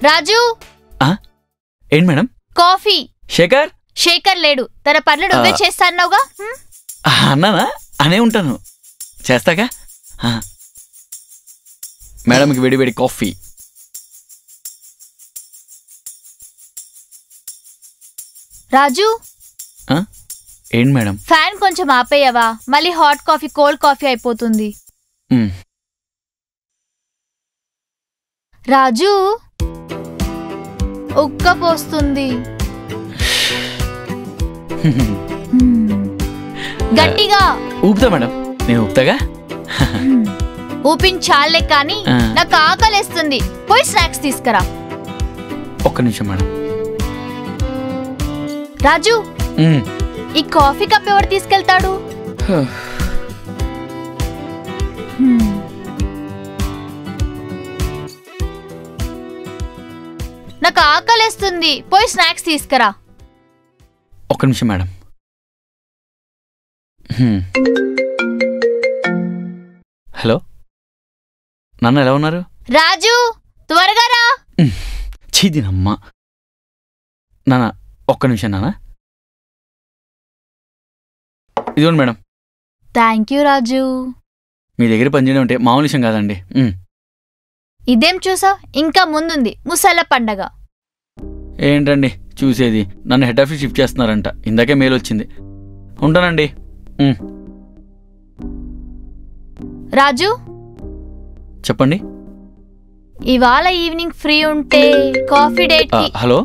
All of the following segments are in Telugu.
రాజు ఏంటి మేడం? కాఫీ. శేఖర్ శేఖర్ లేడు, తన పనులు నువ్వే చేస్తాన్నావుగా. అన్నానా? అనే ఉంటాను, చేస్తాగా. మేడంకి వేడి వేడి కాఫీ. రాజు ఏంటి మేడం? ఫ్యాన్ కొంచెం ఆపేయవా? మళ్ళీ హాట్ కాఫీ కోల్డ్ కాఫీ అయిపోతుంది. రాజు ఉక్కపోస్తుంది. గట్టిగా ఊపుతా మేడం, నేను ఊపుతాగా. ఊపించాలే కానీ నాకు ఆకలేస్తుంది. పోయి స్నాక్స్ తీసుకురా. ఒక్క నిమిషం మేడం. రాజు ఈ కాఫీ కప్ ఎవరు తీసుకెళ్తాడు? నాకు ఆకలేస్తుంది, పోయి స్నాక్స్ తీసుకురా. ఒక్క నిమిషం మేడం. హలో నాన్న, ఎలా ఉన్నారు? రాజు త్వరగా రా. చీదినమ్మా. నాన్న ఒక్క నిమిషం నాన్న. ఇదిగోండి మేడం. థ్యాంక్ యూ రాజు. మీ దగ్గర పనిచేయడం అంటే మామూలు విషయం కాదండి. ఇదేం చూసావు? ఇంకా ముందుంది ముసళ్ళ పండగ. ఏంటండి చూసేది? నన్ను హెడ్ ఆఫీస్ షిఫ్ట్ చేస్తున్నారంట, ఇందాకే మెయిల్ వచ్చింది. ఉంటానండి. రాజు చెప్పండి. ఇవాళ ఈవినింగ్ ఫ్రీ ఉంటే కాఫీ డేట్. హలో,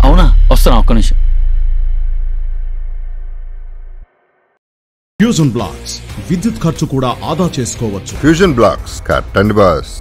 అవునా, వస్తున్నా, ఒక్క నిమిషం. ఫ్యూజన్ బ్లాక్స్ విద్యుత్ ఖర్చు కూడా ఆదా చేసుకోవచ్చు. ఫ్యూజన్ బ్లాక్స్ కట్టండి బాస్.